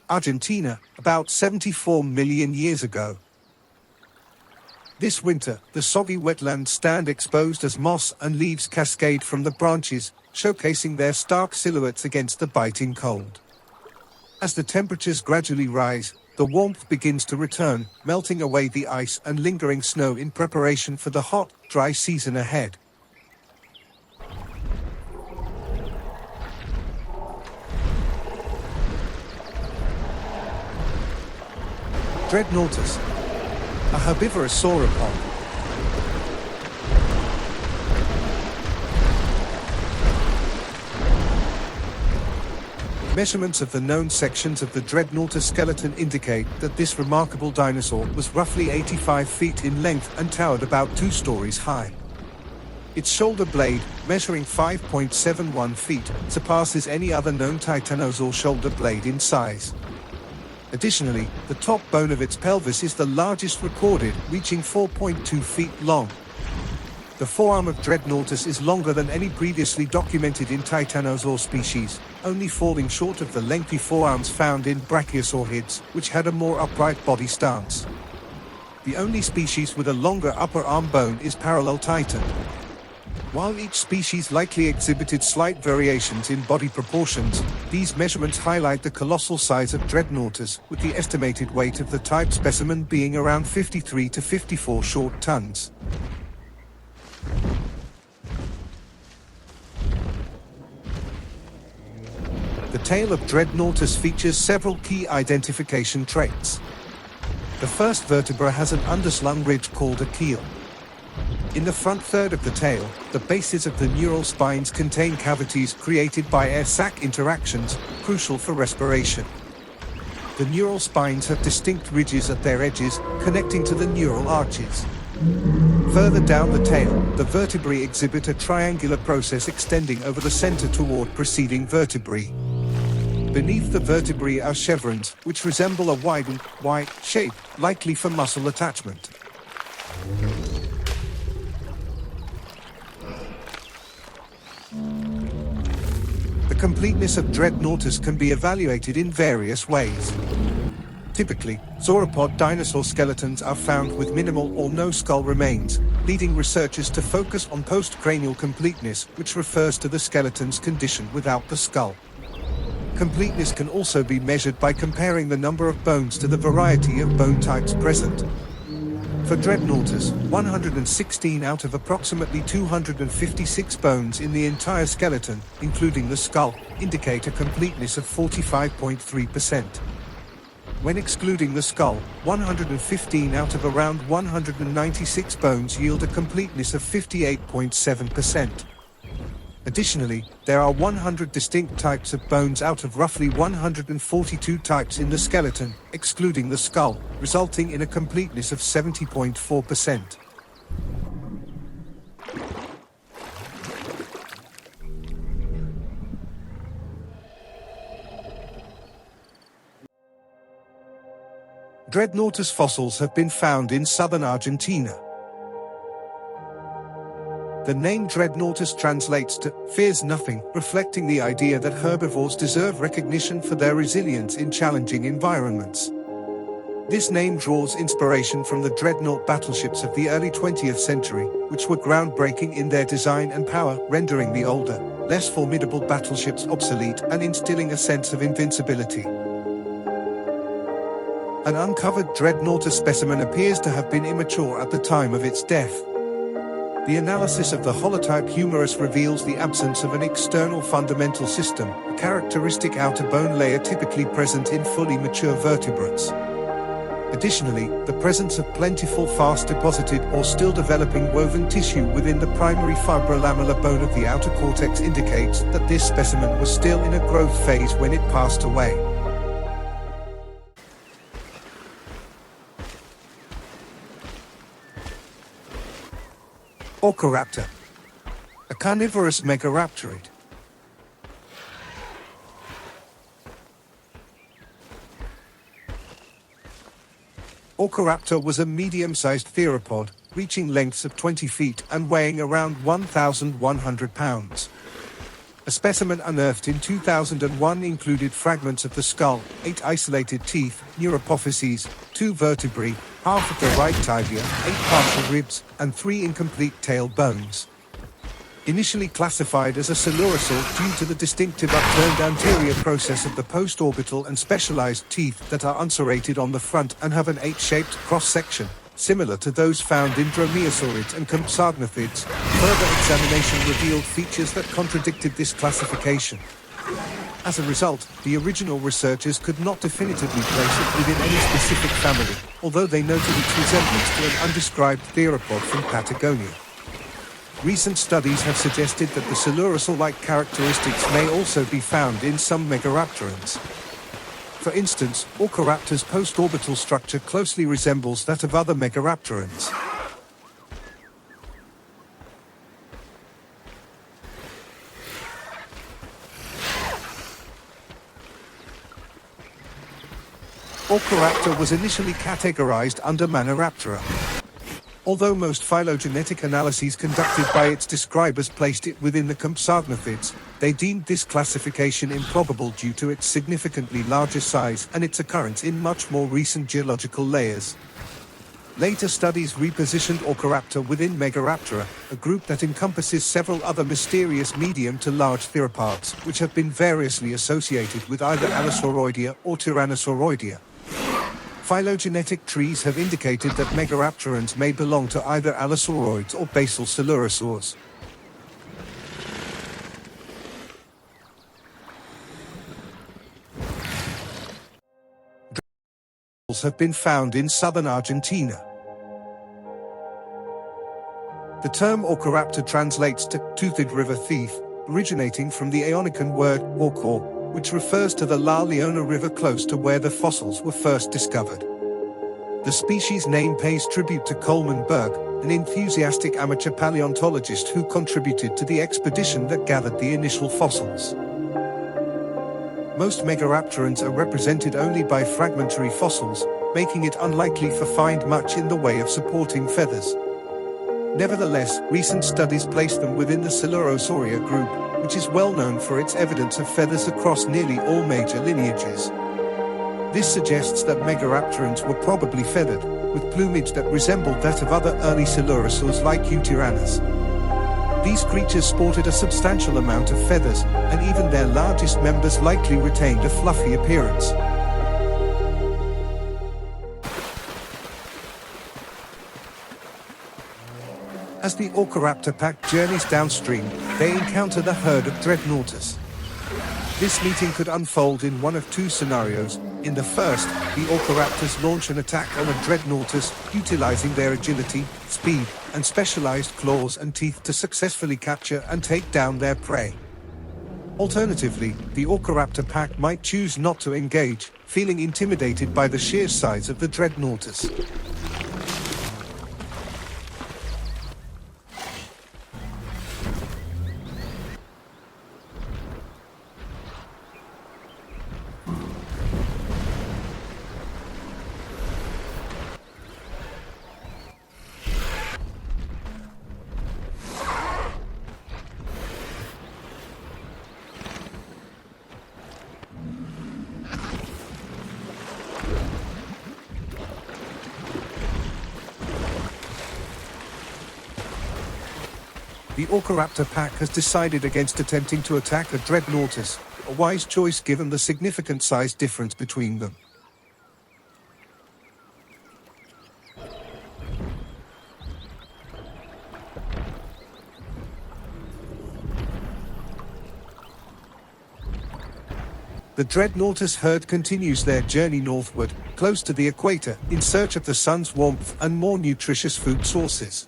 Argentina, about 74 million years ago. This winter, the soggy wetlands stand exposed as moss and leaves cascade from the branches, showcasing their stark silhouettes against the biting cold. As the temperatures gradually rise, the warmth begins to return, melting away the ice and lingering snow in preparation for the hot, dry season ahead. Dreadnoughtus, a herbivorous sauropod. Measurements of the known sections of the Dreadnoughtus skeleton indicate that this remarkable dinosaur was roughly 85 feet in length and towered about 2 stories high. Its shoulder blade, measuring 5.71 feet, surpasses any other known titanosaur shoulder blade in size. Additionally, the top bone of its pelvis is the largest recorded, reaching 4.2 feet long. The forearm of Dreadnoughtus is longer than any previously documented in titanosaur species, only falling short of the lengthy forearms found in brachiosaurids, which had a more upright body stance. The only species with a longer upper arm bone is parallel titan. While each species likely exhibited slight variations in body proportions, these measurements highlight the colossal size of Dreadnoughtus, with the estimated weight of the type specimen being around 53 to 54 short tons. The tail of Dreadnoughtus features several key identification traits. The first vertebra has an underslung ridge called a keel. In the front third of the tail, the bases of the neural spines contain cavities created by air-sac interactions, crucial for respiration. The neural spines have distinct ridges at their edges, connecting to the neural arches. Further down the tail, the vertebrae exhibit a triangular process extending over the center toward preceding vertebrae. Beneath the vertebrae are chevrons, which resemble a widened, Y shape, likely for muscle attachment. The completeness of Dreadnoughtus can be evaluated in various ways. Typically, sauropod dinosaur skeletons are found with minimal or no skull remains, leading researchers to focus on postcranial completeness, which refers to the skeleton's condition without the skull. Completeness can also be measured by comparing the number of bones to the variety of bone types present. For Dreadnoughtus, 116 out of approximately 256 bones in the entire skeleton, including the skull, indicate a completeness of 45.3%. When excluding the skull, 115 out of around 196 bones yield a completeness of 58.7%. Additionally, there are 100 distinct types of bones out of roughly 142 types in the skeleton, excluding the skull, resulting in a completeness of 70.4%. Dreadnoughtus fossils have been found in southern Argentina. The name Dreadnoughtus translates to "fears nothing," reflecting the idea that herbivores deserve recognition for their resilience in challenging environments. This name draws inspiration from the dreadnought battleships of the early 20th century, which were groundbreaking in their design and power, rendering the older, less formidable battleships obsolete and instilling a sense of invincibility. An uncovered Dreadnoughtus specimen appears to have been immature at the time of its death. The analysis of the holotype humerus reveals the absence of an external fundamental system, a characteristic outer bone layer typically present in fully mature vertebrates. Additionally, the presence of plentiful fast-deposited or still developing woven tissue within the primary fibrolamellar bone of the outer cortex indicates that this specimen was still in a growth phase when it passed away. Orkoraptor, a carnivorous megaraptorid. Orkoraptor was a medium-sized theropod, reaching lengths of 20 feet and weighing around 1,100 pounds. A specimen unearthed in 2001 included fragments of the skull, 8 isolated teeth, neuropophyses, 2 vertebrae, half of the right tibia, 8 partial ribs, and 3 incomplete tail bones. Initially classified as a coelurosaur due to the distinctive upturned anterior process of the postorbital and specialized teeth that are unserrated on the front and have an H-shaped cross-section, similar to those found in dromaeosaurids and compsognathids, further examination revealed features that contradicted this classification. As a result, the original researchers could not definitively place it within any specific family, although they noted its resemblance to an undescribed theropod from Patagonia. Recent studies have suggested that the coelurosaur-like characteristics may also be found in some megaraptorans. For instance, Orkoraptor's postorbital structure closely resembles that of other megaraptorans. Orkoraptor was initially categorized under Maniraptora. Although most phylogenetic analyses conducted by its describers placed it within the compsognathids, they deemed this classification improbable due to its significantly larger size and its occurrence in much more recent geological layers. Later studies repositioned Orkoraptor within Megaraptora, a group that encompasses several other mysterious medium to large theropods, which have been variously associated with either Allosauroidea or Tyrannosauroidea. Phylogenetic trees have indicated that megaraptorans may belong to either allosauroids or basal coelurosaurs. Dreadnoughts have been found in southern Argentina. The term Orkoraptor translates to toothed river thief, originating from the Aeonican word orkor, which refers to the La Leona River close to where the fossils were first discovered. The species name pays tribute to Coleman Berg, an enthusiastic amateur paleontologist who contributed to the expedition that gathered the initial fossils. Most megaraptorans are represented only by fragmentary fossils, making it unlikely to find much in the way of supporting feathers. Nevertheless, recent studies place them within the Coelurosauria group, which is well known for its evidence of feathers across nearly all major lineages. This suggests that megaraptorans were probably feathered, with plumage that resembled that of other early coelurosaurs like Eutyrannus. These creatures sported a substantial amount of feathers, and even their largest members likely retained a fluffy appearance. As the Orkoraptor pack journeys downstream, they encounter the herd of Dreadnoughtus. This meeting could unfold in one of two scenarios. In the first, the Orkoraptors launch an attack on a Dreadnoughtus, utilizing their agility, speed, and specialized claws and teeth to successfully capture and take down their prey. Alternatively, the Orkoraptor pack might choose not to engage, feeling intimidated by the sheer size of the Dreadnoughtus. The Orkoraptor pack has decided against attempting to attack a Dreadnoughtus, a wise choice given the significant size difference between them. The Dreadnoughtus herd continues their journey northward, close to the equator, in search of the sun's warmth and more nutritious food sources.